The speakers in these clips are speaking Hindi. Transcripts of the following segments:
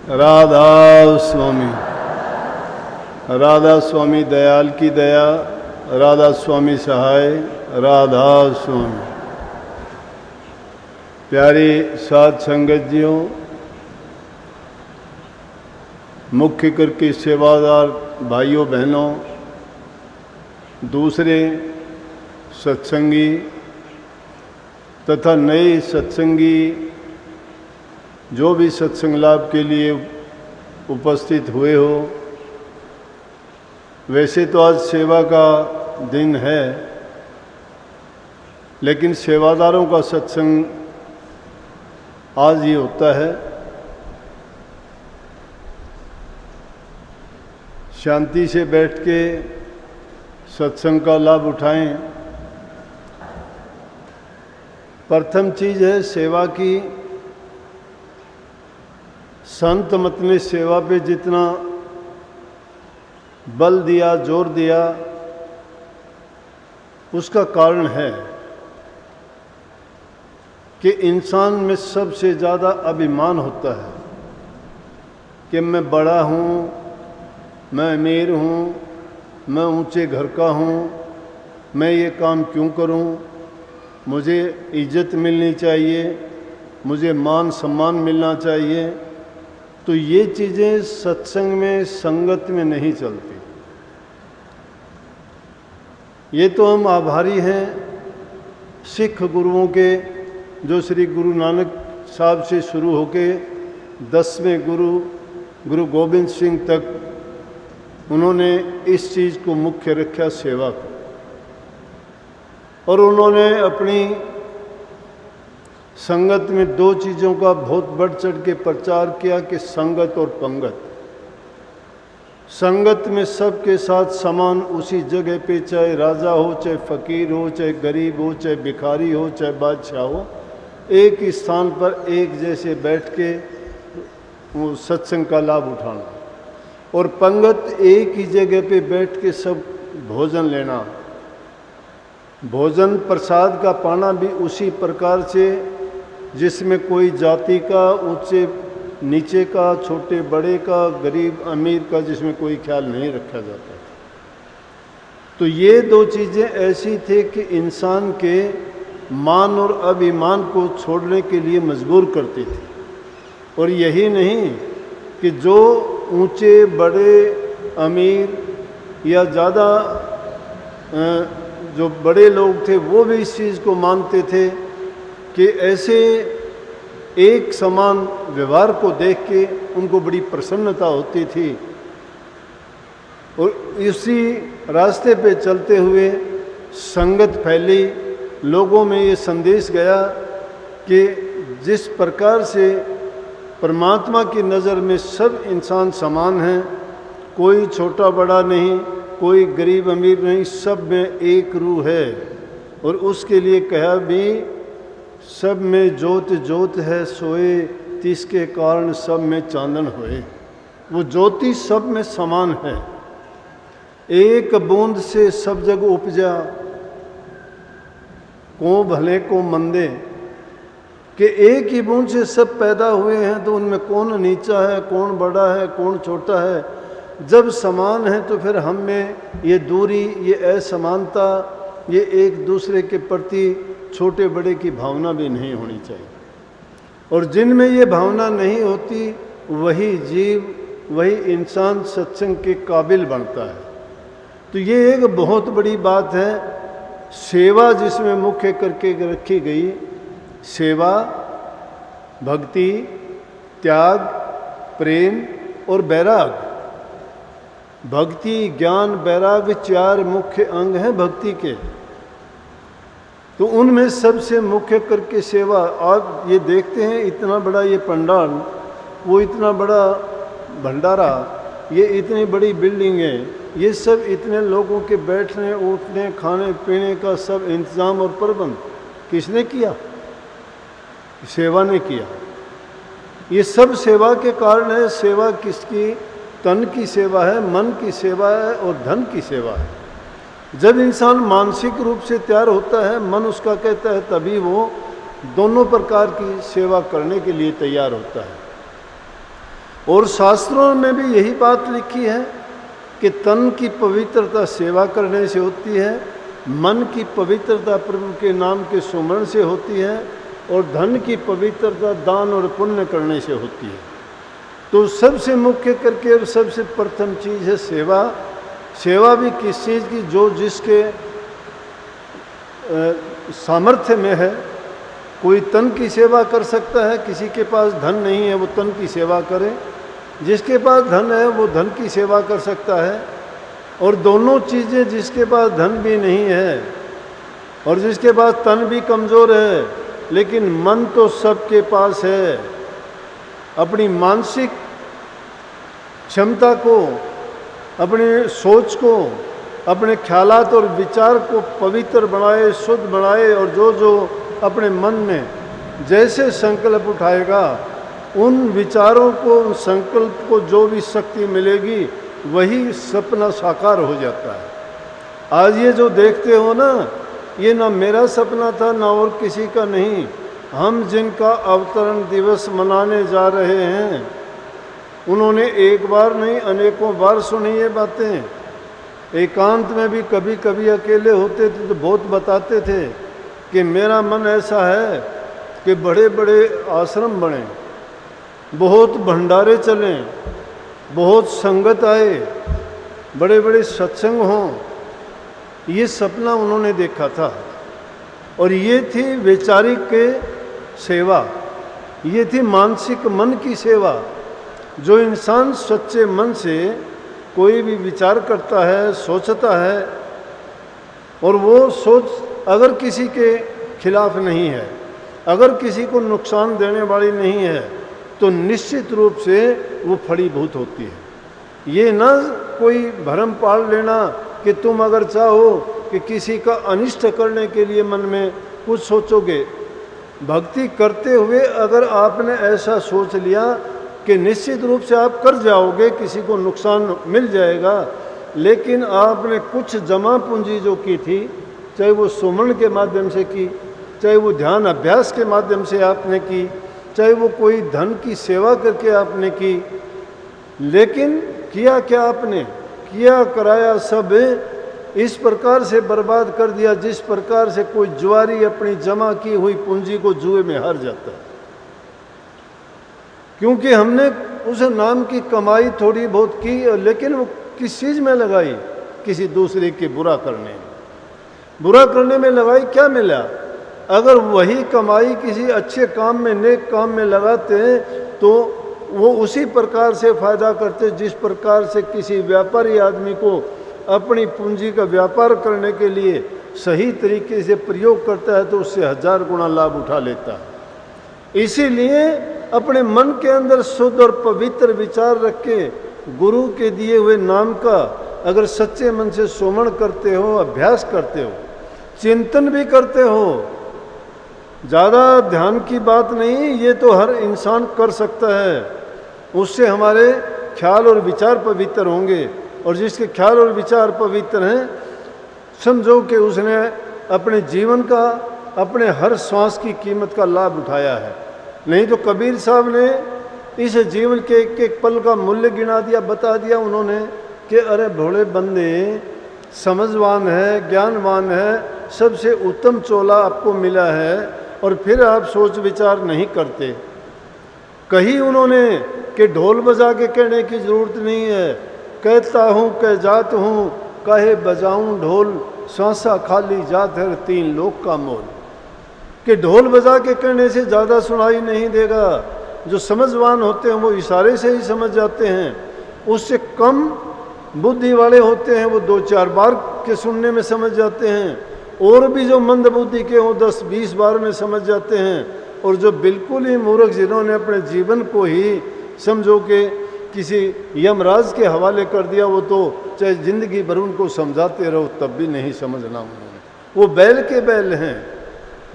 राधा स्वामी, राधा स्वामी दयाल की दया, राधा स्वामी सहाय, राधा स्वामी। प्यारे साध संगत जियों, मुख्य करके सेवादार भाइयों बहनों, दूसरे सत्संगी तथा नए सत्संगी जो भी सत्संग लाभ के लिए उपस्थित हुए हो। वैसे तो आज सेवा का दिन है, लेकिन सेवादारों का सत्संग आज ही होता है। शांति से बैठ के सत्संग का लाभ उठाएं। प्रथम चीज है सेवा की। संत मत ने सेवा पे जितना बल दिया, जोर दिया, उसका कारण है कि इंसान में सबसे ज़्यादा अभिमान होता है कि मैं बड़ा हूँ, मैं अमीर हूँ, मैं ऊंचे घर का हूँ, मैं ये काम क्यों करूँ, मुझे इज्जत मिलनी चाहिए, मुझे मान सम्मान मिलना चाहिए। तो ये चीज़ें सत्संग में, संगत में नहीं चलती। ये तो हम आभारी हैं सिख गुरुओं के, जो श्री गुरु नानक साहब से शुरू होके 10वें गुरु गोबिंद सिंह तक उन्होंने इस चीज़ को मुख्य रखा, सेवा को। और उन्होंने अपनी संगत में दो चीज़ों का बहुत बढ़ चढ़ के प्रचार किया कि संगत और पंगत। संगत में सबके साथ समान उसी जगह पे, चाहे राजा हो, चाहे फकीर हो, चाहे गरीब हो, चाहे भिखारी हो, चाहे बादशाह हो, एक ही स्थान पर एक जैसे बैठ के वो सत्संग का लाभ उठाना। और पंगत एक ही जगह पे बैठ के सब भोजन लेना। भोजन प्रसाद का पाना भी उसी प्रकार से, जिसमें कोई जाति का, ऊंचे नीचे का, छोटे बड़े का, गरीब अमीर का, जिसमें कोई ख्याल नहीं रखा जाता। तो ये दो चीज़ें ऐसी थी कि इंसान के मान और अभिमान को छोड़ने के लिए मजबूर करती थी। और यही नहीं कि जो ऊंचे बड़े अमीर या ज़्यादा जो बड़े लोग थे वो भी इस चीज़ को मानते थे कि ऐसे एक समान व्यवहार को देख के उनको बड़ी प्रसन्नता होती थी। और इसी रास्ते पे चलते हुए संगत फैली, लोगों में ये संदेश गया कि जिस प्रकार से परमात्मा की नज़र में सब इंसान समान हैं, कोई छोटा बड़ा नहीं, कोई गरीब अमीर नहीं, सब में एक रूह है। और उसके लिए कहा भी, सब में ज्योत ज्योत है सोए, तिसके कारण सब में चांदन होए। वो ज्योति सब में समान है। एक बूंद से सब जग उपजा, को भले को मंदे, कि एक ही बूंद से सब पैदा हुए हैं, तो उनमें कौन नीचा है, कौन बड़ा है, कौन छोटा है। जब समान है तो फिर हम में ये दूरी, ये असमानता, ये एक दूसरे के प्रति छोटे बड़े की भावना भी नहीं होनी चाहिए। और जिनमें ये भावना नहीं होती, वही जीव, वही इंसान सत्संग के काबिल बनता है। तो ये एक बहुत बड़ी बात है। सेवा जिसमें मुख्य करके रखी गई, सेवा, भक्ति, त्याग, प्रेम और बैराग। भक्ति, ज्ञान, बैराग 4 मुख्य अंग हैं भक्ति के। तो उनमें सबसे मुख्य करके सेवा। आप ये देखते हैं, इतना बड़ा ये पंडाल, वो इतना बड़ा भंडारा, ये इतनी बड़ी बिल्डिंग है, ये सब इतने लोगों के बैठने, उठने, खाने पीने का सब इंतज़ाम और प्रबंध किसने किया? सेवा ने किया। ये सब सेवा के कारण है। सेवा किसकी? तन की सेवा है, मन की सेवा है और धन की सेवा है। जब इंसान मानसिक रूप से तैयार होता है, मन उसका कहता है, तभी वो दोनों प्रकार की सेवा करने के लिए तैयार होता है। और शास्त्रों में भी यही बात लिखी है कि तन की पवित्रता सेवा करने से होती है, मन की पवित्रता प्रभु के नाम के सुमरण से होती है, और धन की पवित्रता दान और पुण्य करने से होती है। तो सबसे मुख्य करके और सबसे प्रथम चीज़ है सेवा। सेवा भी किस चीज़ की? जो जिसके सामर्थ्य में है। कोई तन की सेवा कर सकता है, किसी के पास धन नहीं है वो तन की सेवा करे, जिसके पास धन है वो धन की सेवा कर सकता है। और दोनों चीज़ें, जिसके पास धन भी नहीं है और जिसके पास तन भी कमज़ोर है, लेकिन मन तो सबके पास है, अपनी मानसिक क्षमता को, अपनी सोच को, अपने ख्यालात और विचार को पवित्र बनाए, शुद्ध बनाए, और जो जो अपने मन में जैसे संकल्प उठाएगा उन विचारों को, उन संकल्प को जो भी शक्ति मिलेगी वही सपना साकार हो जाता है। आज ये जो देखते हो ना, ये ना मेरा सपना था ना और किसी का नहीं। हम जिनका अवतरण दिवस मनाने जा रहे हैं उन्होंने एक बार नहीं अनेकों बार सुनी ये बातें। एकांत में भी कभी कभी अकेले होते थे तो बहुत बताते थे कि मेरा मन ऐसा है कि बड़े बड़े आश्रम बने, बहुत भंडारे चलें, बहुत संगत आए, बड़े बड़े सत्संग हों। ये सपना उन्होंने देखा था। और ये थी वैचारिक के सेवा, ये थी मानसिक मन की सेवा। जो इंसान सच्चे मन से कोई भी विचार करता है, सोचता है, और वो सोच अगर किसी के खिलाफ नहीं है, अगर किसी को नुकसान देने वाली नहीं है, तो निश्चित रूप से वो फलीभूत होती है। ये ना कोई भरम पाल लेना कि तुम अगर चाहो कि किसी का अनिष्ट करने के लिए मन में कुछ सोचोगे। भक्ति करते हुए अगर आपने ऐसा सोच लिया कि निश्चित रूप से आप कर जाओगे, किसी को नुकसान मिल जाएगा, लेकिन आपने कुछ जमा पूंजी जो की थी, चाहे वो सुमरण के माध्यम से की, चाहे वो ध्यान अभ्यास के माध्यम से आपने की, चाहे वो कोई धन की सेवा करके आपने की, लेकिन किया क्या आपने? किया कराया सब इस प्रकार से बर्बाद कर दिया जिस प्रकार से कोई जुआरी अपनी जमा की हुई पूंजी को जुए में हार जाता है। क्योंकि हमने उस नाम की कमाई थोड़ी बहुत की, लेकिन वो किस चीज़ में लगाई? किसी दूसरे के बुरा करने में। बुरा करने में लगाई, क्या मिला? अगर वही कमाई किसी अच्छे काम में, नेक काम में लगाते तो वो उसी प्रकार से फायदा करते जिस प्रकार से किसी व्यापारी आदमी को अपनी पूंजी का व्यापार करने के लिए सही तरीके से प्रयोग करता है तो उससे 1000 गुना लाभ उठा लेता है। इसीलिए अपने मन के अंदर शुद्ध और पवित्र विचार रख के गुरु के दिए हुए नाम का अगर सच्चे मन से सुमरण करते हो, अभ्यास करते हो, चिंतन भी करते हो, ज़्यादा ध्यान की बात नहीं, ये तो हर इंसान कर सकता है। उससे हमारे ख्याल और विचार पवित्र होंगे, और जिसके ख्याल और विचार पवित्र हैं, समझो कि उसने अपने जीवन का, अपने हर श्वास की कीमत का लाभ उठाया है। नहीं तो कबीर साहब ने इस जीवन के एक एक पल का मूल्य गिना दिया, बता दिया उन्होंने कि अरे भोले बंदे, समझवान है, ज्ञानवान है, सबसे उत्तम चोला आपको मिला है, और फिर आप सोच विचार नहीं करते। कहीं उन्होंने कि ढोल बजा के कहने की ज़रूरत नहीं है, कहता हूँ कह जात हूँ, काहे बजाऊँ ढोल, सांसा खाली जात है 3 लोक का मोल। कि ढोल बजा के कहने से ज़्यादा सुनाई नहीं देगा। जो समझवान होते हैं वो इशारे से ही समझ जाते हैं। उससे कम बुद्धि वाले होते हैं वो 2-4 बार के सुनने में समझ जाते हैं, और भी जो मंद बुद्धि के हों 10-20 बार में समझ जाते हैं। और जो बिल्कुल ही मूर्ख, जिन्होंने अपने जीवन को ही समझो कि किसी यमराज के हवाले कर दिया, वो तो चाहे ज़िंदगी भर उनको समझाते रहो तब भी नहीं समझना उन्होंने। वो बैल के बैल हैं,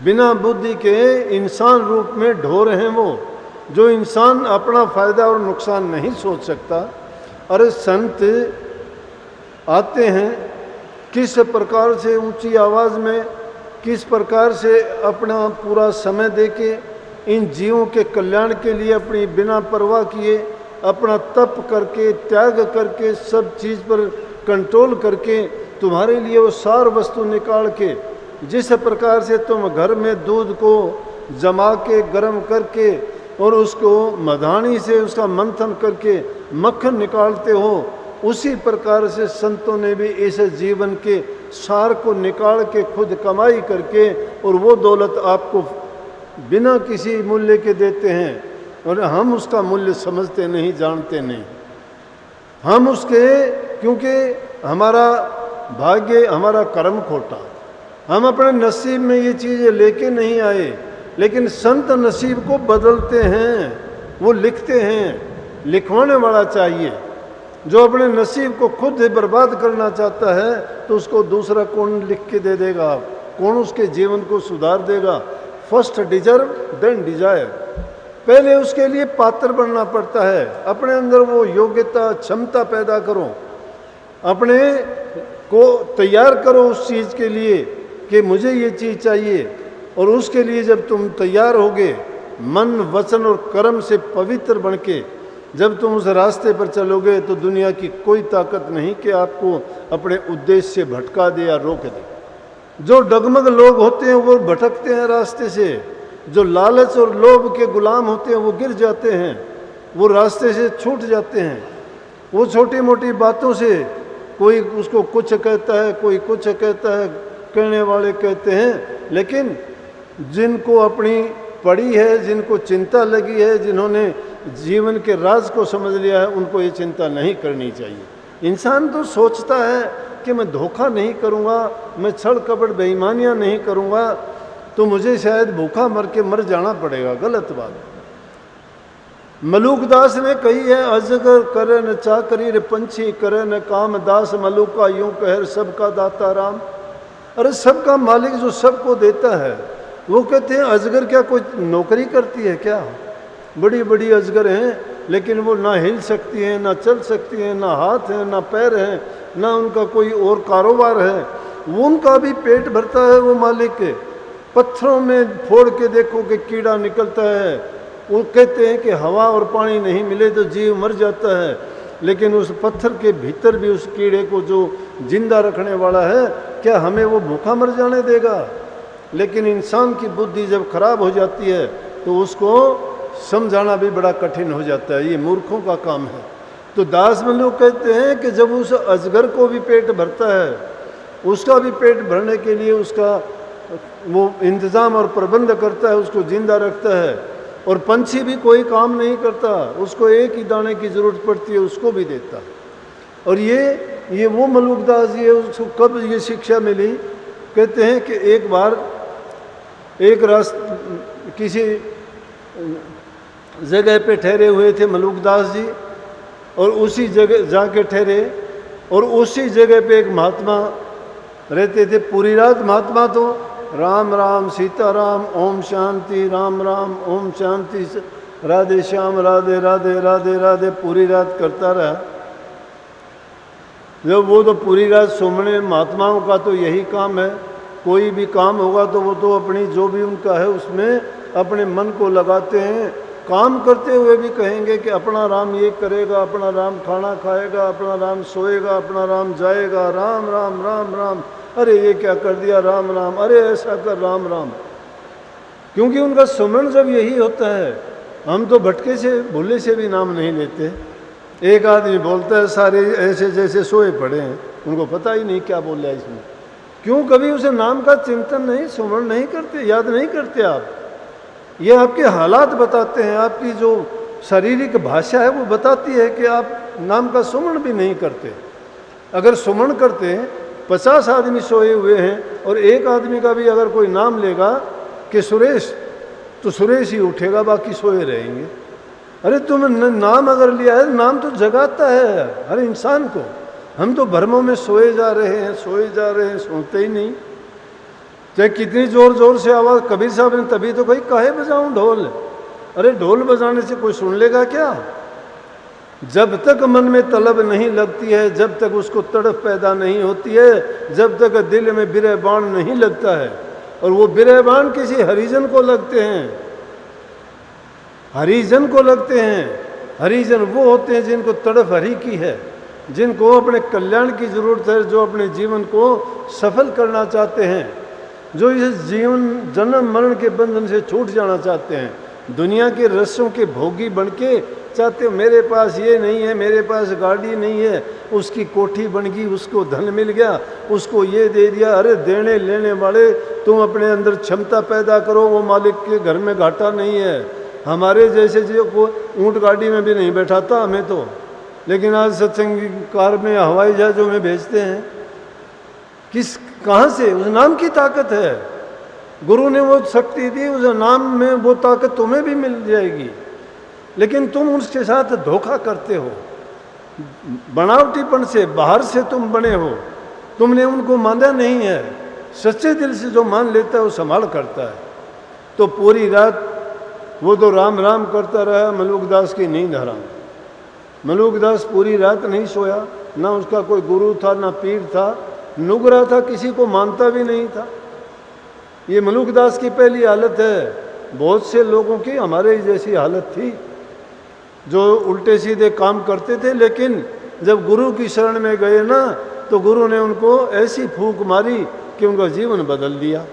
बिना बुद्धि के इंसान रूप में ढोर हैं वो। जो इंसान अपना फ़ायदा और नुकसान नहीं सोच सकता। अरे संत आते हैं, किस प्रकार से ऊंची आवाज़ में, किस प्रकार से अपना पूरा समय देके इन जीवों के कल्याण के लिए अपनी बिना परवाह किए अपना तप करके, त्याग करके, सब चीज़ पर कंट्रोल करके तुम्हारे लिए वो सार वस्तु निकाल के, जिस प्रकार से तुम घर में दूध को जमा के गर्म करके और उसको मधानी से उसका मंथन करके मक्खन निकालते हो, उसी प्रकार से संतों ने भी इस जीवन के सार को निकाल के खुद कमाई करके और वो दौलत आपको बिना किसी मूल्य के देते हैं। और हम उसका मूल्य समझते नहीं, जानते नहीं। हम उसके, क्योंकि हमारा भाग्य, हमारा कर्म खोटा, हम अपने नसीब में ये चीज़ें लेके नहीं आए। लेकिन संत नसीब को बदलते हैं, वो लिखते हैं। लिखवाने वाला चाहिए। जो अपने नसीब को खुद बर्बाद करना चाहता है तो उसको दूसरा कौन लिख के दे देगा? कौन उसके जीवन को सुधार देगा? First deserve then desire. पहले उसके लिए पात्र बनना पड़ता है। अपने अंदर वो योग्यता, क्षमता पैदा करो, अपने को तैयार करो उस चीज़ के लिए कि मुझे ये चीज़ चाहिए। और उसके लिए जब तुम तैयार होगे, मन, वचन और कर्म से पवित्र बन के जब तुम उस रास्ते पर चलोगे, तो दुनिया की कोई ताकत नहीं कि आपको अपने उद्देश्य से भटका दे या रोक दे। जो डगमग लोग होते हैं वो भटकते हैं रास्ते से, जो लालच और लोभ के गुलाम होते हैं वो गिर जाते हैं, वो रास्ते से छूट जाते हैं। वो छोटी मोटी बातों से कोई उसको कुछ कहता है, कोई कुछ कहता है, कहने वाले कहते हैं। लेकिन जिनको अपनी पड़ी है, जिनको चिंता लगी है, जिन्होंने जीवन के राज को समझ लिया है, उनको ये चिंता नहीं करनी चाहिए। इंसान तो सोचता है कि मैं धोखा नहीं करूँगा, मैं छल कपट बेईमानियाँ नहीं करूँगा, तो मुझे शायद भूखा मर के मर जाना पड़ेगा। गलत बात। मलूकदास ने कही है, अजगर करे न चाकरी रे पंछी करे न काम दास, मलूका यूं कहर सबका दाता राम। अरे सबका मालिक जो सबको देता है, वो कहते हैं अजगर क्या कोई नौकरी करती है क्या? बड़ी बड़ी अजगर हैं, लेकिन वो ना हिल सकती हैं, ना चल सकती हैं, ना हाथ हैं, ना पैर हैं, ना उनका कोई और कारोबार है। वो उनका भी पेट भरता है वो मालिक। पत्थरों में फोड़ के देखो कि कीड़ा निकलता है। वो कहते हैं कि हवा और पानी नहीं मिले तो जीव मर जाता है, लेकिन उस पत्थर के भीतर भी उस कीड़े को जो जिंदा रखने वाला है, क्या हमें वो भूखा मर जाने देगा? लेकिन इंसान की बुद्धि जब खराब हो जाती है तो उसको समझाना भी बड़ा कठिन हो जाता है। ये मूर्खों का काम है। तो दास मलूक कहते हैं कि जब उस अजगर को भी पेट भरता है, उसका भी पेट भरने के लिए उसका वो इंतज़ाम और प्रबंध करता है, उसको जिंदा रखता है। और पंछी भी कोई काम नहीं करता, उसको एक ही दाने की ज़रूरत पड़ती है, उसको भी देता है। और ये वो मलूकदास जी है, उसको कब ये शिक्षा मिली? कहते हैं कि एक बार एक किसी जगह पे ठहरे हुए थे मलूकदास जी, और उसी जगह जाके ठहरे, और उसी जगह पे एक महात्मा रहते थे। पूरी रात महात्मा तो राम राम सीताराम ओम शांति, राम राम ओम शांति, राधे श्याम राधे राधे राधे राधे पूरी रात करता रहा। जब वो तो पूरी रात सुमने, महात्माओं का तो यही काम है। कोई भी काम होगा तो वो तो अपनी जो भी उनका है उसमें अपने मन को लगाते हैं। काम करते हुए भी कहेंगे कि अपना राम ये करेगा, अपना राम खाना खाएगा, अपना राम सोएगा, अपना राम जाएगा, राम राम राम राम, अरे ये क्या कर दिया, राम राम, अरे ऐसा कर, राम राम। क्योंकि उनका सुमरण जब यही होता है। हम तो भटके से, भूले से भी नाम नहीं लेते। एक आदमी बोलता है, सारे ऐसे जैसे सोए पड़े हैं, उनको पता ही नहीं क्या बोल रहा है इसमें। क्यों? कभी उसे नाम का चिंतन नहीं, सुमरण नहीं करते, याद नहीं करते आप। ये आपके हालात बताते हैं, आपकी जो शारीरिक भाषा है वो बताती है कि आप नाम का सुमरण भी नहीं करते। अगर सुमरण करते, 50 आदमी सोए हुए हैं और एक आदमी का भी अगर कोई नाम लेगा कि सुरेश, तो सुरेश ही उठेगा, बाकी सोए रहेंगे। अरे तुमने नाम अगर लिया है, नाम तो जगाता है हर इंसान को। हम तो भ्रमों में सोए जा रहे हैं, सोए जा रहे हैं, सोते ही नहीं। चाहे कितनी जोर जोर से आवाज़, कबीर साहब ने तभी तो कही, काहे बजाऊं ढोल। अरे ढोल बजाने से कोई सुन लेगा क्या? जब तक मन में तलब नहीं लगती है, जब तक उसको तड़प पैदा नहीं होती है, जब तक दिल में बिरह बाण नहीं लगता है। और वो बिरह बाण किसी हरिजन को लगते हैं, हरिजन को लगते हैं। हरिजन वो होते हैं जिनको तड़फ हरि की है, जिनको अपने कल्याण की जरूरत है, जो अपने जीवन को सफल करना चाहते हैं, जो इस जीवन जन्म मरण के बंधन से छूट जाना चाहते हैं, दुनिया के रसों के भोगी बन के चाहते हो मेरे पास ये नहीं है, मेरे पास गाड़ी नहीं है, उसकी कोठी बन गई, उसको धन मिल गया, उसको ये दे दिया। अरे देने लेने वाले, तुम अपने अंदर क्षमता पैदा करो, वो मालिक के घर में घाटा नहीं है। हमारे जैसे जो को ऊँट गाड़ी में भी नहीं बैठाता हमें तो, लेकिन आज सत्संग कार में हवाई जहाज़ों में भेजते हैं। किस कहाँ से? उस नाम की ताकत है। गुरु ने वो शक्ति दी, उस नाम में वो ताकत तुम्हें भी मिल जाएगी, लेकिन तुम उसके साथ धोखा करते हो, बनावटीपन से, बाहर से तुम बने हो, तुमने उनको माना नहीं है। सच्चे दिल से जो मान लेता है वो संभाल करता है। तो पूरी रात वो तो राम राम करता रहा, मलुकदास की नींद हराम। मलुकदास पूरी रात नहीं सोया, ना उसका कोई गुरु था, ना पीर था, नुगरा था, किसी को मानता भी नहीं था। ये मलुकदास की पहली हालत है। बहुत से लोगों की हमारे जैसी हालत थी, जो उल्टे सीधे काम करते थे, लेकिन जब गुरु की शरण में गए ना, तो गुरु ने उनको ऐसी फूंक मारी कि उनका जीवन बदल दिया।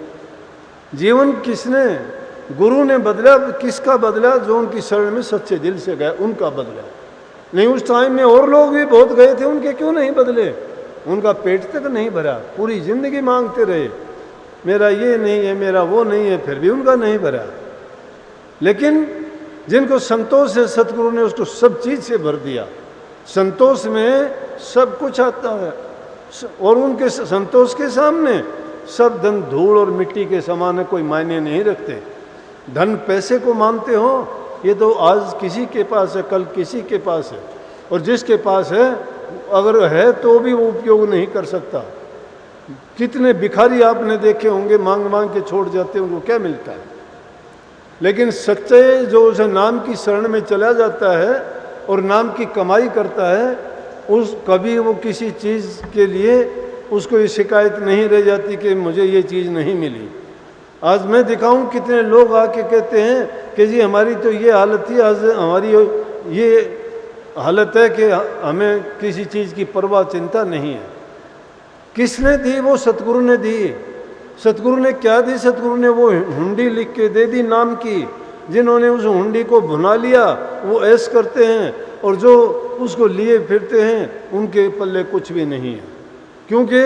जीवन किसने? गुरु ने बदला। किसका बदला? जो उनकी शरण में सच्चे दिल से गए, उनका बदला। नहीं, उस टाइम में और लोग भी बहुत गए थे, उनके क्यों नहीं बदले? उनका पेट तक नहीं भरा, पूरी जिंदगी मांगते रहे, मेरा ये नहीं है, मेरा वो नहीं है, फिर भी उनका नहीं भरा। लेकिन जिनको संतोष है, सतगुरु ने उसको सब चीज से भर दिया। संतोष में सब कुछ आता है, और उनके संतोष के सामने सब धन धूल और मिट्टी के समान है, कोई मायने नहीं रखते। धन पैसे को मानते हो, ये तो आज किसी के पास है, कल किसी के पास है, और जिसके पास है अगर है तो भी वो उपयोग नहीं कर सकता। कितने भिखारी आपने देखे होंगे, मांग मांग के छोड़ जाते हैं, उनको क्या मिलता है? लेकिन सच्चे जो उस नाम की शरण में चला जाता है और नाम की कमाई करता है, उस कभी वो किसी चीज़ के लिए उसको ये शिकायत नहीं रह जाती कि मुझे ये चीज़ नहीं मिली। आज मैं दिखाऊं, कितने लोग आके कहते हैं कि जी हमारी तो ये हालत थी, आज हमारी ये हालत है कि हमें किसी चीज़ की परवाह चिंता नहीं है। किसने दी? वो सतगुरु ने दी। सतगुरु ने क्या दी? सतगुरु ने वो हुंडी लिख के दे दी नाम की। जिन्होंने उस हुंडी को भुना लिया वो ऐश करते हैं, और जो उसको लिए फिरते हैं उनके पल्ले कुछ भी नहीं है, क्योंकि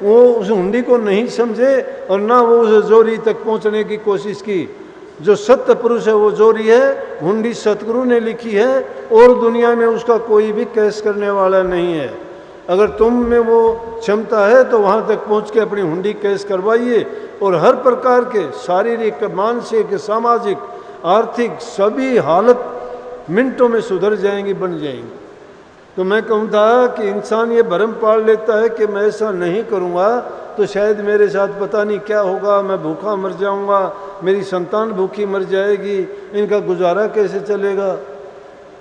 वो उस हुंडी को नहीं समझे और ना वो उस जोरी तक पहुंचने की कोशिश की। जो सत्य पुरुष है वो जोरी है, हुंडी सतगुरु ने लिखी है, और दुनिया में उसका कोई भी कैश करने वाला नहीं है। अगर तुम में वो क्षमता है तो वहाँ तक पहुँच के अपनी हुंडी कैश करवाइए, और हर प्रकार के शारीरिक, मानसिक, सामाजिक, आर्थिक सभी हालत मिनटों में सुधर जाएंगी, बन जाएंगी। तो मैं कहूँ था कि इंसान ये भरम पाल लेता है कि मैं ऐसा नहीं करूँगा तो शायद मेरे साथ पता नहीं क्या होगा, मैं भूखा मर जाऊँगा, मेरी संतान भूखी मर जाएगी, इनका गुजारा कैसे चलेगा।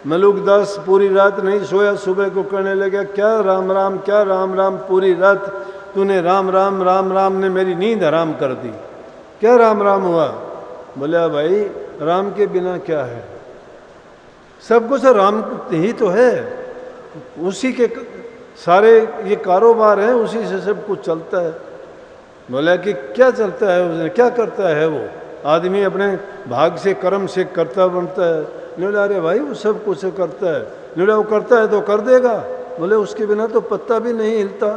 मलुकदास पूरी रात नहीं सोया, सुबह को कहने लगा क्या राम राम, क्या राम राम, पूरी रात तूने राम राम राम राम ने मेरी नींद हराम कर दी। क्या राम राम हुआ? बोला भाई राम के बिना क्या है, सब कुछ राम ही तो है, उसी के सारे ये कारोबार हैं, उसी से सब कुछ चलता है। बोला कि क्या चलता है उसने, क्या करता है वो? आदमी अपने भाग से, कर्म से करता बनता है। बोला अरे भाई वो सब कुछ करता है। बोला वो करता है तो कर देगा। बोले उसके बिना तो पत्ता भी नहीं हिलता,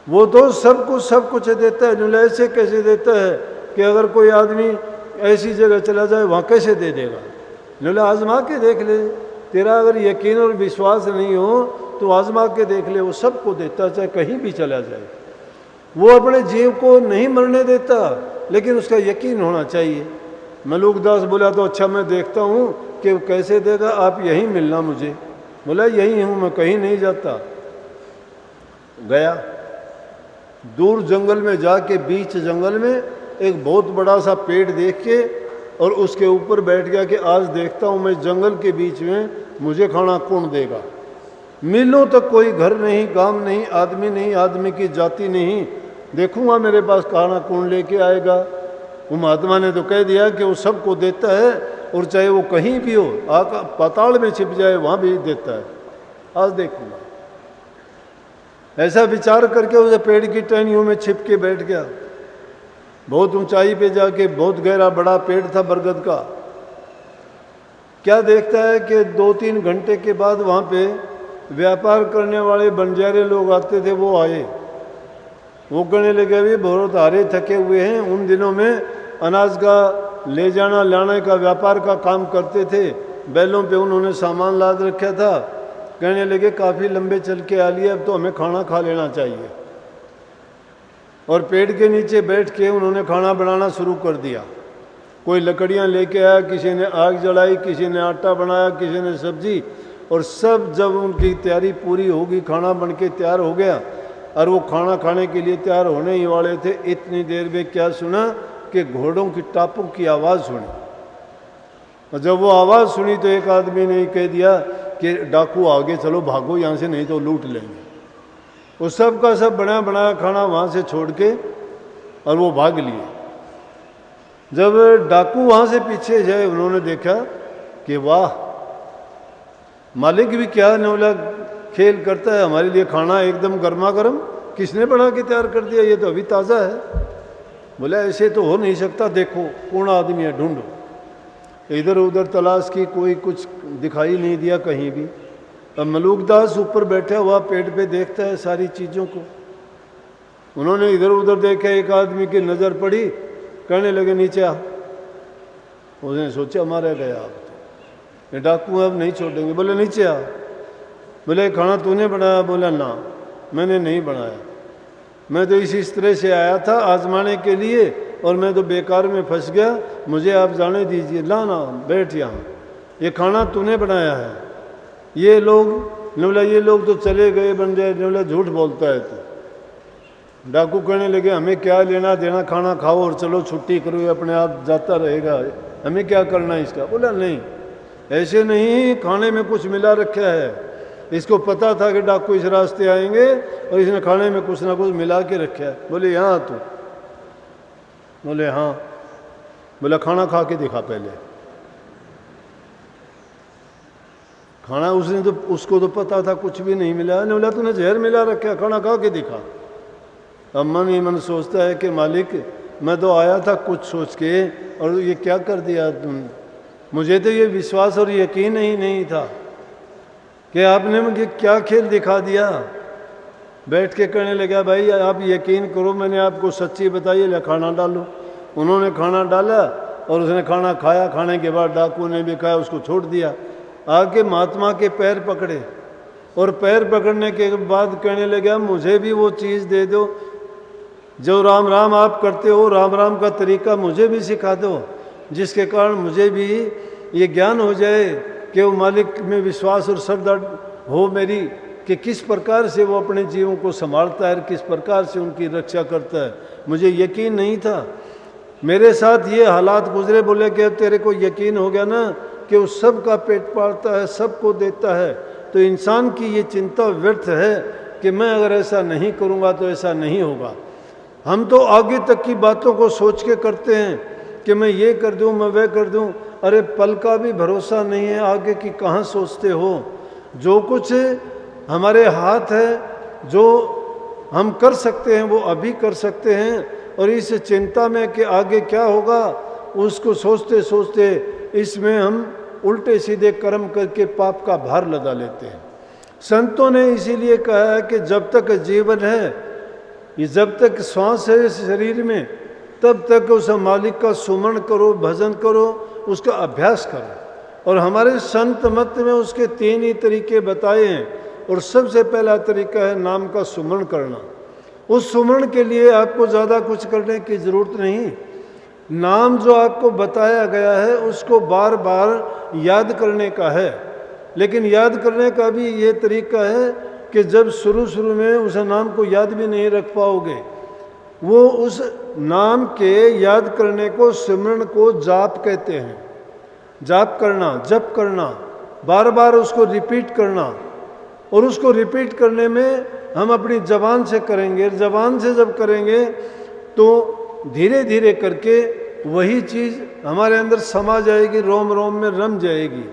वो तो सब कुछ देता है। बोला ऐसे कैसे देता है कि अगर कोई आदमी ऐसी जगह चला जाए वहाँ कैसे दे देगा? बोला आजमा के देख ले, तेरा अगर यकीन और विश्वास नहीं हो तो आजमा के देख ले, वो सबको देता, चाहे कहीं भी चला जाए। वो अपने जीव को नहीं मरने देता, लेकिन उसका यकीन होना चाहिए। मलुकदास बोला तो अच्छा मैं देखता हूँ कि वो कैसे देगा, आप यहीं मिलना मुझे। बोला यहीं हूँ मैं, कहीं नहीं जाता। गया दूर जंगल में, जाके बीच जंगल में एक बहुत बड़ा सा पेड़ देख के और उसके ऊपर बैठ गया कि आज देखता हूँ मैं जंगल के बीच में मुझे खाना कौन देगा। मीलों तक कोई घर नहीं, गांव नहीं, आदमी नहीं, आदमी की जाति नहीं, देखूंगा मेरे पास खाना कौन लेके आएगा। वो महात्मा ने तो कह दिया कि वो सबको देता है और चाहे वो कहीं भी हो, पाताल में छिप जाए वहाँ भेज देता है। आज देखूंगा, ऐसा विचार करके उसे पेड़ की टहनियों में छिप के बैठ गया। बहुत ऊंचाई पे जाके, बहुत गहरा बड़ा पेड़ था बरगद का। क्या देखता है कि 2-3 घंटे के बाद वहाँ पे व्यापार करने वाले बंजारे लोग आते थे, वो आए। वो कहने लगे अभी बहुत हारे थके हुए हैं। उन दिनों में अनाज का ले जाना लाने का व्यापार का काम करते थे, बैलों पे उन्होंने सामान लाद रखा था। कहने लगे काफ़ी लंबे चल के आ लिए, अब तो हमें खाना खा लेना चाहिए। और पेड़ के नीचे बैठ के उन्होंने खाना बनाना शुरू कर दिया। कोई लकड़ियां लेके आया, किसी ने आग जलाई, किसी ने आटा बनाया, किसी ने सब्जी। और सब जब उनकी तैयारी पूरी होगी, खाना बन के तैयार हो गया और वो खाना खाने के लिए तैयार होने ही वाले थे, इतनी देर में क्या सुना कि घोड़ों की टापों की आवाज़ सुनी। और जब वो आवाज़ सुनी तो एक आदमी ने कह दिया कि डाकू आगे चलो, भागो यहाँ से, नहीं तो लूट लेंगे। वो सब का सब बना बनाया खाना वहाँ से छोड़ के और वो भाग लिए। जब डाकू वहाँ से पीछे जाए, उन्होंने देखा कि वाह, मालिक भी क्या नौला खेल करता है, हमारे लिए खाना एकदम गर्मा गर्म किसने बना के तैयार कर दिया, ये तो अभी ताज़ा है। बोला ऐसे तो हो नहीं सकता, देखो कौन आदमी है, ढूंढो। इधर उधर तलाश की, कोई कुछ दिखाई नहीं दिया कहीं भी। अब मलूकदास ऊपर बैठा हुआ पेड़ पे देखता है सारी चीज़ों को। उन्होंने इधर उधर देखा, एक आदमी की नज़र पड़ी, कहने लगे नीचे आ। उसने सोचा मारा गया, आप ये डाकू अब नहीं छोड़ेंगे। बोले नीचे आ। बोले खाना तूने बनाया? बोला ना, मैंने नहीं बनाया, मैं तो इस तरह से आया था आजमाने के लिए, और मैं तो बेकार में फंस गया, मुझे आप जाने दीजिए। ला ना, बैठ यहाँ, ये खाना तूने बनाया है। ये लोग ने बोला ये लोग तो चले गए बन जाए, ने बोला झूठ बोलता है तू। डाकू कहने लगे हमें क्या लेना देना, खाना खाओ और चलो छुट्टी करो, ये अपने आप जाता रहेगा, हमें क्या करना इसका। बोला नहीं, ऐसे नहीं, खाने में कुछ मिला रखा है। इसको पता था कि डाकू इस रास्ते आएंगे और इसने खाने में कुछ ना कुछ मिला के रखा है। बोले यहाँ तू? बोले हाँ। बोला खाना खा के दिखा पहले। खाना उसने तो, उसको तो पता था कुछ भी नहीं मिला। ने बोला तूने जहर मिला रखा है, खाना खा के दिखा। अब मन ही मन सोचता है कि मालिक मैं तो आया था कुछ सोच के, और ये क्या कर दिया तुम। मुझे तो ये विश्वास और यकीन ही नहीं था कि आपने मुझे क्या खेल दिखा दिया। बैठ के कहने लगा भाई आप यकीन करो, मैंने आपको सच्ची बताई, ले खाना डालो। उन्होंने खाना डाला और उसने खाना खाया। खाने के बाद डाकू ने भी खाया, उसको छोड़ दिया। आके महात्मा के पैर पकड़े और पैर पकड़ने के बाद कहने लगा मुझे भी वो चीज़ दे दो जो राम राम आप करते हो, राम राम का तरीका मुझे भी सिखा दो, जिसके कारण मुझे भी ये ज्ञान हो जाए कि वो मालिक में विश्वास और श्रद्धा हो मेरी, कि किस प्रकार से वो अपने जीवों को संभालता है, किस प्रकार से उनकी रक्षा करता है। मुझे यकीन नहीं था, मेरे साथ ये हालात गुजरे। बोले कि अब तेरे को यकीन हो गया ना कि वो सब का पेट पालता है, सबको देता है, तो इंसान की ये चिंता व्यर्थ है कि मैं अगर ऐसा नहीं करूँगा तो ऐसा नहीं होगा। हम तो आगे तक की बातों को सोच के करते हैं कि मैं ये कर दूं, मैं वह कर दूं। अरे पल का भी भरोसा नहीं है, आगे की कहाँ सोचते हो। जो कुछ हमारे हाथ है, जो हम कर सकते हैं वो अभी कर सकते हैं, और इस चिंता में कि आगे क्या होगा उसको सोचते सोचते इसमें हम उल्टे सीधे कर्म करके पाप का भार लदा लेते हैं। संतों ने इसीलिए कहा है कि जब तक जीवन है, ये जब तक श्वास है इस शरीर में, तब तक उस मालिक का सुमरण करो, भजन करो, उसका अभ्यास करो। और हमारे संत मत में उसके 3 ही तरीके बताए हैं, और सबसे पहला तरीका है नाम का सुमरण करना। उस सुमरण के लिए आपको ज़्यादा कुछ करने की ज़रूरत नहीं। नाम जो आपको बताया गया है उसको बार बार याद करने का है, लेकिन याद करने का भी ये तरीका है कि जब शुरू में उस नाम को याद भी नहीं रख पाओगे, वो उस नाम के याद करने को सिमरन को जाप कहते हैं। जाप करना, जप करना, बार बार उसको रिपीट करना, और उसको रिपीट करने में हम अपनी जबान से करेंगे। जबान से जब करेंगे तो धीरे धीरे करके वही चीज़ हमारे अंदर समा जाएगी, रोम रोम में रम जाएगी।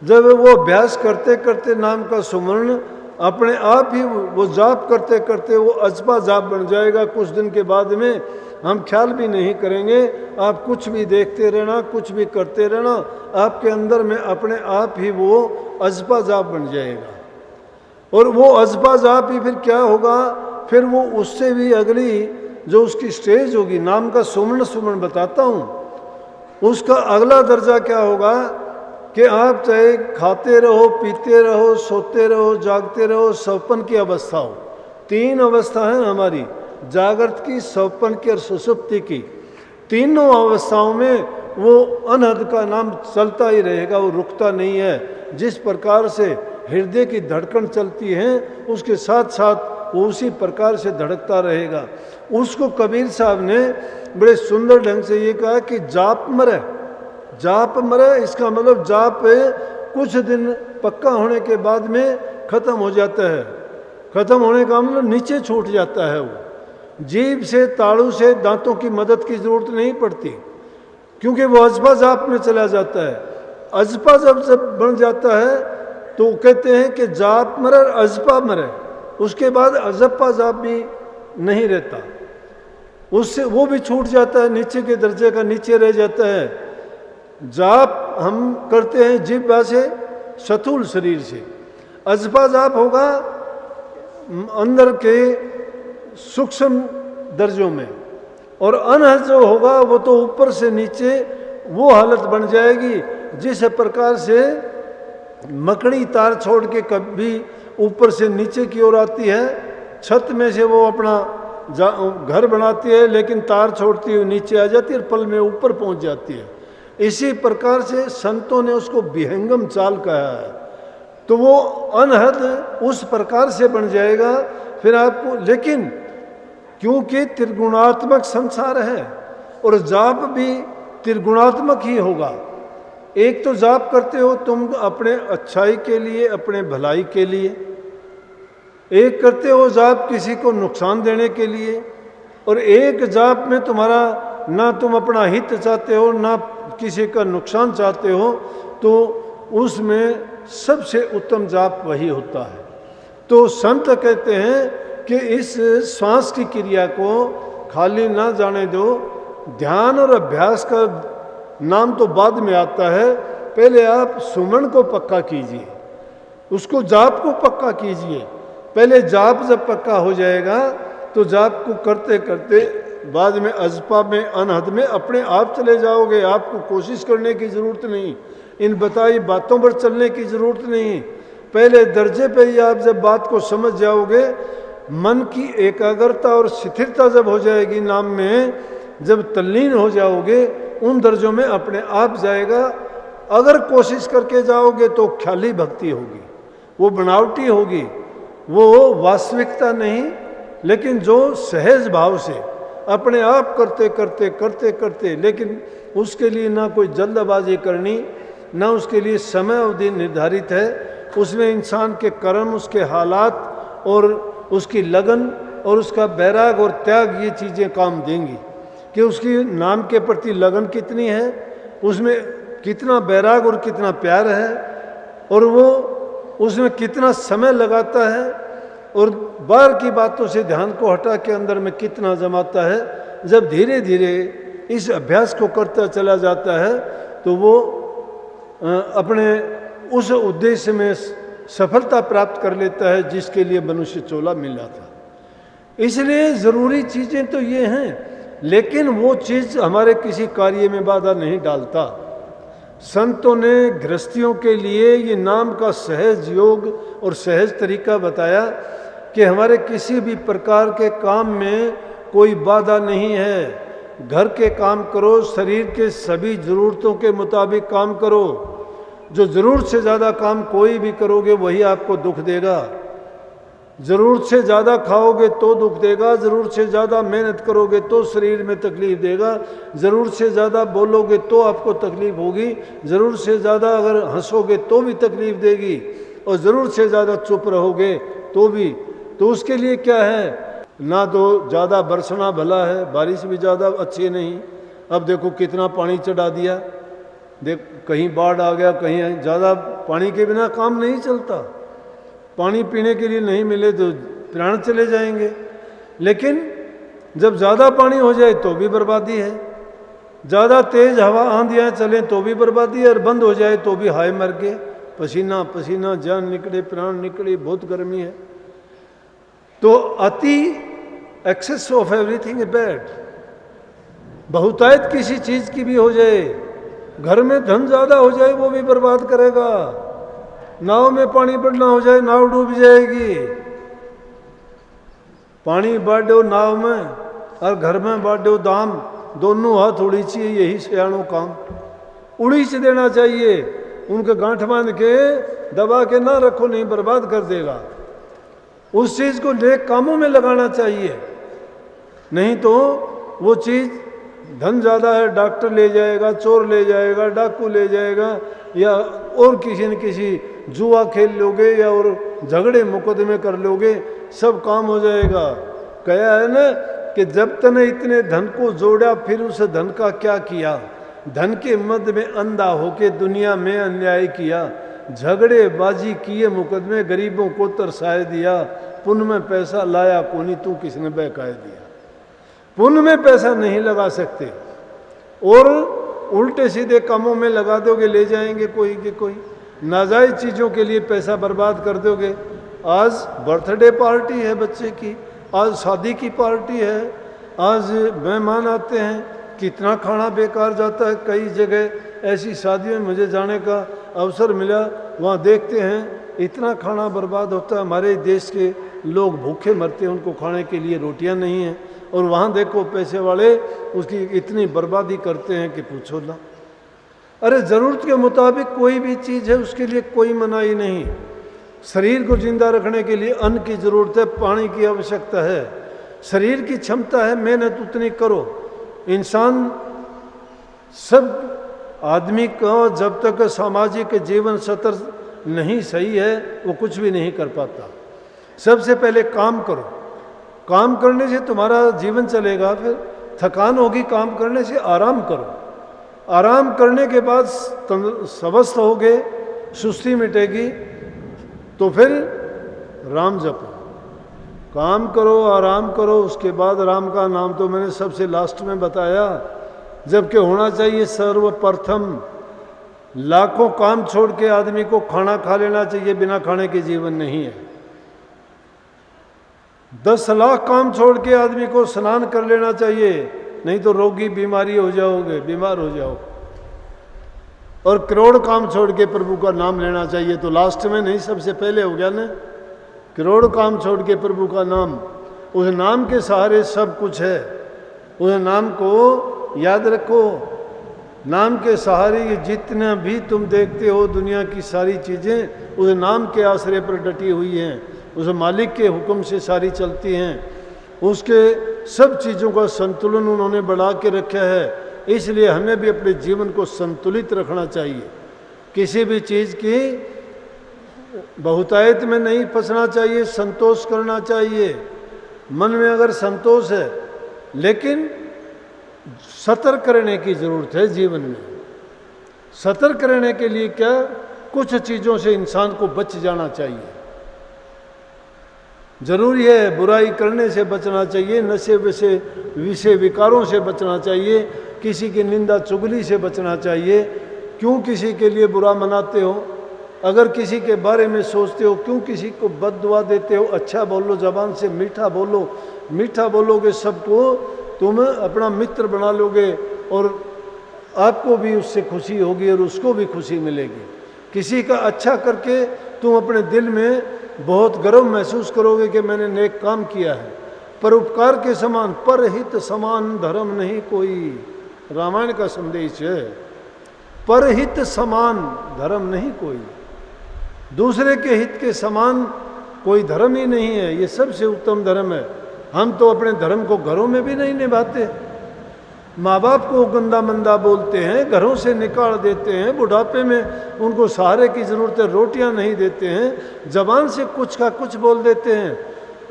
जब वो अभ्यास करते करते नाम का सुमरण अपने आप ही वो जाप करते करते वो अजपा जाप बन जाएगा। कुछ दिन के बाद में हम ख्याल भी नहीं करेंगे, आप कुछ भी देखते रहना, कुछ भी करते रहना, आपके अंदर में अपने आप ही वो अजपा जाप बन जाएगा। और वो अजपा जाप ही फिर क्या होगा, फिर वो उससे भी अगली जो उसकी स्टेज होगी, नाम का सुमरण बताता हूँ, उसका अगला दर्जा क्या होगा कि आप चाहे खाते रहो, पीते रहो, सोते रहो, जागते रहो, सपन की अवस्था हो। तीन अवस्था है हमारी, जागृत की, सपन की और सुषुप्ति की। तीनों अवस्थाओं में वो अनहद का नाम चलता ही रहेगा, वो रुकता नहीं है। जिस प्रकार से हृदय की धड़कन चलती है, उसके साथ साथ वो उसी प्रकार से धड़कता रहेगा। उसको कबीर साहब ने बड़े सुंदर ढंग से ये कहा कि जाप मरे, जाप मरे। इसका मतलब जाप कुछ दिन पक्का होने के बाद में खत्म हो जाता है। खत्म होने का मतलब नीचे छूट जाता है। वो जीभ से, ताड़ू से, दांतों की मदद की जरूरत नहीं पड़ती, क्योंकि वो अजपा जाप में चला जाता है। अजपा जब बन जाता है तो कहते हैं कि जाप मरे और अजपा मरे। उसके बाद अजपा जाप भी नहीं रहता, उससे वो भी छूट जाता है, नीचे के दर्जे का नीचे रह जाता है। जाप हम करते हैं जिह्वा से, स्थूल शरीर से। अजपा जाप होगा अंदर के सूक्ष्म दर्जों में, और अनहद जो होगा वो तो ऊपर से नीचे वो हालत बन जाएगी जिस प्रकार से मकड़ी तार छोड़ के कभी ऊपर से नीचे की ओर आती है, छत में से वो अपना घर बनाती है, लेकिन तार छोड़ती हुई नीचे आ जाती है और पल में ऊपर पहुंच जाती है। इसी प्रकार से संतों ने उसको विहंगम चाल कहा है। तो वो अनहद उस प्रकार से बन जाएगा फिर आपको। लेकिन क्योंकि त्रिगुणात्मक संसार है और जाप भी त्रिगुणात्मक ही होगा। एक तो जाप करते हो तुम अपने अच्छाई के लिए, अपने भलाई के लिए। एक करते हो जाप किसी को नुकसान देने के लिए, और एक जाप में तुम्हारा ना तुम अपना हित चाहते हो ना किसी का नुकसान चाहते हो, तो उसमें सबसे उत्तम जाप वही होता है। तो संत कहते हैं कि इस श्वास की क्रिया को खाली ना जाने दो। ध्यान और अभ्यास का नाम तो बाद में आता है, पहले आप सुमन को पक्का कीजिए, उसको जाप को पक्का कीजिए। पहले जाप जब पक्का हो जाएगा तो जाप को करते करते बाद में अजपा में, अनहद में अपने आप चले जाओगे। आपको कोशिश करने की ज़रूरत नहीं, इन बताई बातों पर चलने की ज़रूरत नहीं। पहले दर्जे पे ही आप जब बात को समझ जाओगे, मन की एकाग्रता और स्थिरता जब हो जाएगी नाम में, जब तल्लीन हो जाओगे, उन दर्जों में अपने आप जाएगा। अगर कोशिश करके जाओगे तो ख्याली भक्ति होगी, वो बनावटी होगी, वो वास्तविकता नहीं। लेकिन जो सहज भाव से अपने आप करते करते करते करते, लेकिन उसके लिए ना कोई जल्दबाजी करनी, ना उसके लिए समय अवधि निर्धारित है। उसमें इंसान के कर्म, उसके हालात और उसकी लगन और उसका बैराग और त्याग, ये चीज़ें काम देंगी कि उसकी नाम के प्रति लगन कितनी है, उसमें कितना बैराग और कितना प्यार है, और वो उसमें कितना समय लगाता है, और बाहर की बातों से ध्यान को हटा के अंदर में कितना जमाता है। जब धीरे धीरे इस अभ्यास को करता चला जाता है तो वो अपने उस उद्देश्य में सफलता प्राप्त कर लेता है जिसके लिए मनुष्य चोला मिला था। इसलिए ज़रूरी चीज़ें तो ये हैं, लेकिन वो चीज़ हमारे किसी कार्य में बाधा नहीं डालता। संतों ने गृहस्थियों के लिए ये नाम का सहज योग और सहज तरीका बताया कि हमारे किसी भी प्रकार के काम में कोई बाधा नहीं है। घर के काम करो, शरीर के सभी ज़रूरतों के मुताबिक काम करो। जो ज़रूरत से ज़्यादा काम कोई भी करोगे वही आपको दुख देगा। ज़रूरत से ज़्यादा खाओगे तो दुख देगा, ज़रूरत से ज़्यादा मेहनत करोगे तो शरीर में तकलीफ़ देगा, ज़रूरत से ज़्यादा बोलोगे तो आपको तकलीफ़ होगी, ज़रूरत से ज़्यादा अगर हंसोगे तो भी तकलीफ़ देगी, और ज़रूरत से ज़्यादा चुप रहोगे तो भी। तो उसके लिए क्या है, ना तो ज़्यादा बरसना भला है, बारिश भी ज़्यादा अच्छी नहीं, अब देखो कितना पानी चढ़ा दिया, देख कहीं बाढ़ आ गया, कहीं ज़्यादा पानी के बिना काम नहीं चलता। पानी पीने के लिए नहीं मिले तो प्राण चले जाएंगे। लेकिन जब ज़्यादा पानी हो जाए तो भी बर्बादी है, ज़्यादा तेज़ हवा आंधियाँ चलें तो भी बर्बादी है, और बंद हो जाए तो भी हाय मर गए, पसीना पसीना, जान निकले, प्राण निकले, बहुत गर्मी है। तो अति excess of everything is bad. बहुतायत किसी चीज़ की भी हो जाए, घर में धन ज़्यादा हो जाए वो भी बर्बाद करेगा। नाव में पानी बढ़ना हो जाए, नाव डूब जाएगी। पानी बांट दो नाव में और घर में बांट दो दाम, दोनों हाथ उड़ी चाहिए, यही सियाणों काम। उड़ीच देना चाहिए, उनके गांठ बांध के दबा के ना रखो, नहीं बर्बाद कर देगा। उस चीज़ को नेक कामों में लगाना चाहिए, नहीं तो वो चीज़ धन ज़्यादा है, डॉक्टर ले जाएगा, चोर ले जाएगा, डाकू ले जाएगा, या और किसी न किसी जुआ खेल लोगे या और झगड़े मुकदमे कर लोगे, सब काम हो जाएगा। कहा है ना कि जब तने इतने धन को जोड़ा फिर उस धन का क्या किया। धन के मद में अंधा होके दुनिया में अन्याय किया, झगड़े बाजी किए, मुकदमे गरीबों को तरसाए दिया। पुण्य में पैसा लाया कोनी, तू किसने बहकाए दिया। पुण्य में पैसा नहीं लगा सकते और उल्टे सीधे कामों में लगा दोगे, ले जाएंगे कोई के कोई। नाजायज चीज़ों के लिए पैसा बर्बाद कर दोगे। आज बर्थडे पार्टी है बच्चे की, आज शादी की पार्टी है, आज मेहमान आते हैं, कितना खाना बेकार जाता है। कई जगह ऐसी शादियों में मुझे जाने का अवसर मिला, वहाँ देखते हैं इतना खाना बर्बाद होता है। हमारे देश के लोग भूखे मरते हैं, उनको खाने के लिए रोटियां नहीं हैं, और वहाँ देखो पैसे वाले उसकी इतनी बर्बादी करते हैं कि पूछो ना। अरे ज़रूरत के मुताबिक कोई भी चीज़ है, उसके लिए कोई मनाही नहीं। शरीर को जिंदा रखने के लिए अन्न की ज़रूरत है, पानी की आवश्यकता है, शरीर की क्षमता है, मेहनत उतनी करो। इंसान सब आदमी का जब तक सामाजिक जीवन स्तर नहीं सही है वो कुछ भी नहीं कर पाता। सबसे पहले काम करो, काम करने से तुम्हारा जीवन चलेगा। फिर थकान होगी काम करने से, आराम करो, आराम करने के बाद स्वस्थ होगे, सुस्ती मिटेगी, तो फिर राम जपो। काम करो, आराम करो, उसके बाद राम का नाम तो मैंने सबसे लास्ट में बताया, जबकि होना चाहिए सर्वप्रथम। लाखों काम छोड़ के आदमी को खाना खा लेना चाहिए, बिना खाने के जीवन नहीं है। 10 लाख काम छोड़ के आदमी को स्नान कर लेना चाहिए, नहीं तो रोगी बीमारी हो जाओगे, बीमार हो जाओ। और करोड़ काम छोड़ के प्रभु का नाम लेना चाहिए। तो लास्ट में नहीं, सबसे पहले हो गया ना, करोड़ काम छोड़ के प्रभु का नाम। उस नाम के सहारे सब कुछ है, उस नाम को याद रखो। नाम के सहारे जितना भी तुम देखते हो दुनिया की सारी चीज़ें उस नाम के आश्रय पर डटी हुई हैं, उस मालिक के हुक्म से सारी चलती हैं। उसके सब चीज़ों का संतुलन उन्होंने बढ़ा के रखा है। इसलिए हमें भी अपने जीवन को संतुलित रखना चाहिए, किसी भी चीज़ की बहुतायत में नहीं फंसना चाहिए, संतोष करना चाहिए। मन में अगर संतोष है, लेकिन सतर्क रहने की ज़रूरत है जीवन में। सतर्क रहने के लिए क्या, कुछ चीज़ों से इंसान को बच जाना चाहिए। जरूरी है बुराई करने से बचना चाहिए, नशे विषय विकारों से बचना चाहिए, किसी की निंदा चुगली से बचना चाहिए। क्यों किसी के लिए बुरा मनाते हो? अगर किसी के बारे में सोचते हो, क्यों किसी को बद्दुआ देते हो? अच्छा बोलो, जबान से मीठा बोलो। मीठा बोलोगे सबको तुम अपना मित्र बना लोगे और आपको भी उससे खुशी होगी और उसको भी खुशी मिलेगी। किसी का अच्छा करके तुम अपने दिल में बहुत गर्व महसूस करोगे कि मैंने नेक काम किया है। परोपकार के समान, परहित समान धर्म नहीं कोई, रामायण का संदेश है। परहित समान धर्म नहीं कोई, दूसरे के हित के समान कोई धर्म ही नहीं है। ये सबसे उत्तम धर्म है। हम तो अपने धर्म को घरों में भी नहीं निभाते। माँ बाप को गंदा मंदा बोलते हैं, घरों से निकाल देते हैं, बुढ़ापे में उनको सहारे की ज़रूरत है, रोटियां नहीं देते हैं, जबान से कुछ का कुछ बोल देते हैं।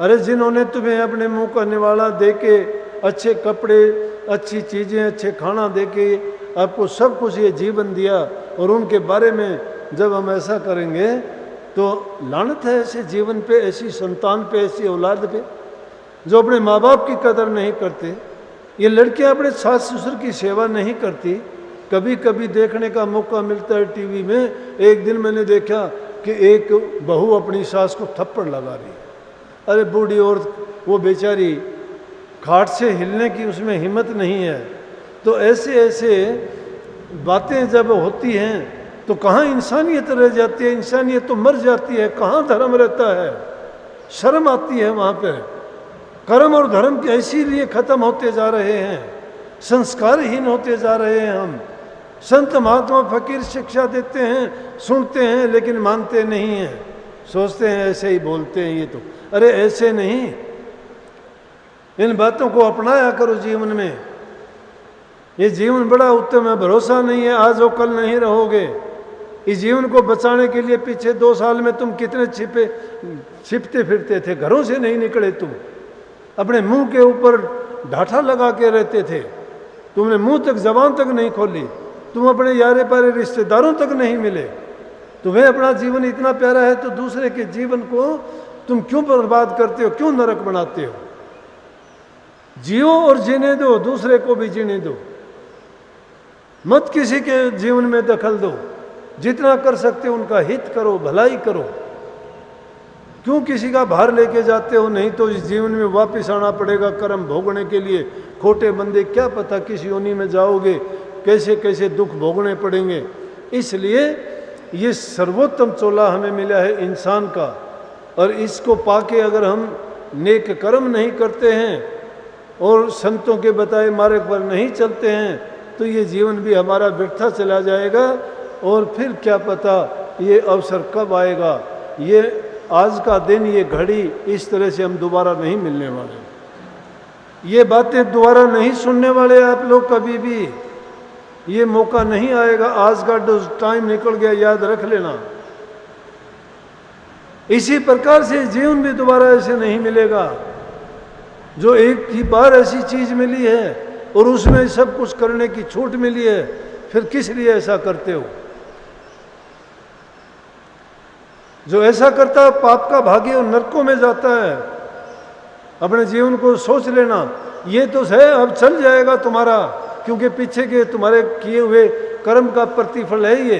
अरे जिन्होंने तुम्हें अपने मुंह का निवाला दे के अच्छे कपड़े, अच्छी चीज़ें, अच्छे खाना दे के आपको सब कुछ ये जीवन दिया, और उनके बारे में जब हम ऐसा करेंगे तो लानत है ऐसे जीवन पे, ऐसी संतान पे, ऐसी औलाद पे जो अपने माँ बाप की कदर नहीं करते। ये लड़कियां अपने सास ससुर की सेवा नहीं करती। कभी कभी देखने का मौका मिलता है टीवी में, एक दिन मैंने देखा कि एक बहू अपनी सास को थप्पड़ लगा रही है। अरे बूढ़ी औरत, वो बेचारी खाट से हिलने की उसमें हिम्मत नहीं है। तो ऐसे ऐसे बातें जब होती हैं तो कहाँ इंसानियत रह जाती है? इंसानियत तो मर जाती है, कहाँ धर्म रहता है? शर्म आती है वहाँ पे। कर्म और धर्म ऐसी लिए खत्म होते जा रहे हैं, संस्कारहीन होते जा रहे हैं हम। संत महात्मा फकीर शिक्षा देते हैं, सुनते हैं, लेकिन मानते नहीं हैं। सोचते हैं ऐसे ही बोलते हैं ये तो। अरे ऐसे नहीं, इन बातों को अपनाया करो जीवन में। ये जीवन बड़ा उत्तम है, भरोसा नहीं है आज हो कल नहीं रहोगे। इस जीवन को बचाने के लिए पिछले 2 साल में तुम कितने छिपते फिरते थे, घरों से नहीं निकले तुम, अपने मुंह के ऊपर ढाठा लगा के रहते थे, तुमने मुंह तक जबान तक नहीं खोली, तुम अपने यारे पारे रिश्तेदारों तक नहीं मिले। तुम्हें अपना जीवन इतना प्यारा है तो दूसरे के जीवन को तुम क्यों बर्बाद करते हो, क्यों नरक बनाते हो? जियो और जीने दो, दूसरे को भी जीने दो, मत किसी के जीवन में दखल दो। जितना कर सकते हो उनका हित करो, भलाई करो। क्यों किसी का भार लेके जाते हो? नहीं तो इस जीवन में वापस आना पड़ेगा कर्म भोगने के लिए। खोटे बंदे, क्या पता किस योनि में जाओगे, कैसे कैसे दुख भोगने पड़ेंगे। इसलिए ये सर्वोत्तम चोला हमें मिला है इंसान का, और इसको पाके अगर हम नेक कर्म नहीं करते हैं और संतों के बताए मार्ग पर नहीं चलते हैं तो ये जीवन भी हमारा व्यर्थ चला जाएगा। और फिर क्या पता ये अवसर कब आएगा, ये आज का दिन, ये घड़ी इस तरह से हम दोबारा नहीं मिलने वाले। ये बातें दोबारा नहीं सुनने वाले आप लोग कभी भी। ये मौका नहीं आएगा, आज का टाइम निकल गया, याद रख लेना। इसी प्रकार से जीवन भी दोबारा ऐसे नहीं मिलेगा। जो एक ही बार ऐसी चीज मिली है और उसमें सब कुछ करने की छूट मिली है, फिर किस लिए ऐसा करते हो? जो ऐसा करता है पाप का भागी और नरकों में जाता है। अपने जीवन को सोच लेना, ये तो है अब चल जाएगा तुम्हारा, क्योंकि पीछे के तुम्हारे किए हुए कर्म का प्रतिफल है ये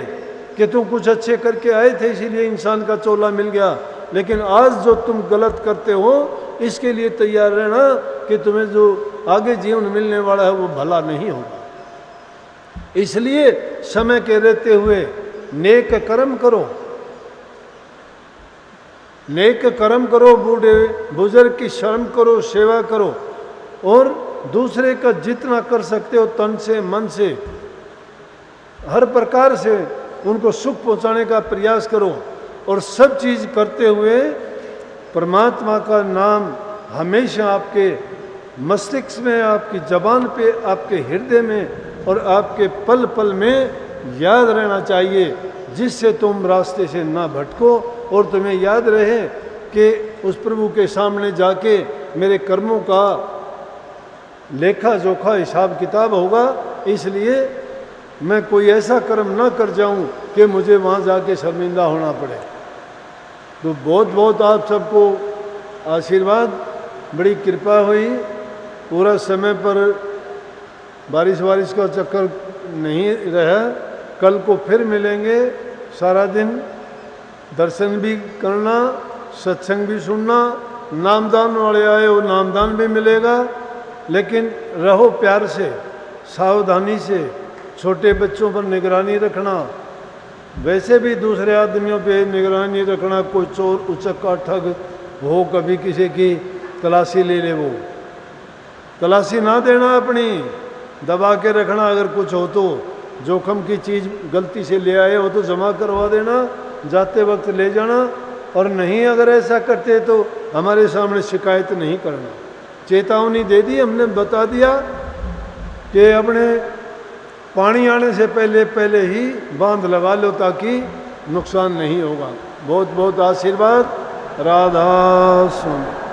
कि तुम कुछ अच्छे करके आए थे, इसीलिए इंसान का चोला मिल गया। लेकिन आज जो तुम गलत करते हो इसके लिए तैयार रहना कि तुम्हें जो आगे जीवन मिलने वाला है वो भला नहीं होगा। इसलिए समय के रहते हुए नेक कर्म करो, नेक कर्म करो, बूढ़े बुजुर्ग की शर्म करो, सेवा करो, और दूसरे का जितना कर सकते हो तन से मन से हर प्रकार से उनको सुख पहुंचाने का प्रयास करो। और सब चीज़ करते हुए परमात्मा का नाम हमेशा आपके मस्तिष्क में, आपकी जबान पे, आपके हृदय में और आपके पल पल में याद रहना चाहिए, जिससे तुम रास्ते से ना भटको और तुम्हें याद रहे कि उस प्रभु के सामने जाके मेरे कर्मों का लेखा जोखा हिसाब किताब होगा। इसलिए मैं कोई ऐसा कर्म ना कर जाऊं कि मुझे वहाँ जाके शर्मिंदा होना पड़े। तो बहुत बहुत आप सबको आशीर्वाद, बड़ी कृपा हुई। पूरा समय पर बारिश का चक्कर नहीं रहा। कल को फिर मिलेंगे, सारा दिन दर्शन भी करना, सत्संग भी सुनना, नामदान वाले आए वो नामदान भी मिलेगा। लेकिन रहो प्यार से, सावधानी से, छोटे बच्चों पर निगरानी रखना, वैसे भी दूसरे आदमियों पे निगरानी रखना। कोई चोर उचक्का ठग हो, कभी किसी की तलाशी ले ले, वो तलाशी ना देना, अपनी दबा के रखना। अगर कुछ हो तो जोखम की चीज़ गलती से ले आए हो तो जमा करवा देना, जाते वक्त ले जाना। और नहीं अगर ऐसा करते तो हमारे सामने शिकायत नहीं करना। चेतावनी दे दी हमने, बता दिया कि अपने पानी आने से पहले पहले ही बांध लगा लो ताकि नुकसान नहीं होगा। बहुत बहुत आशीर्वाद। राधा स्वामी।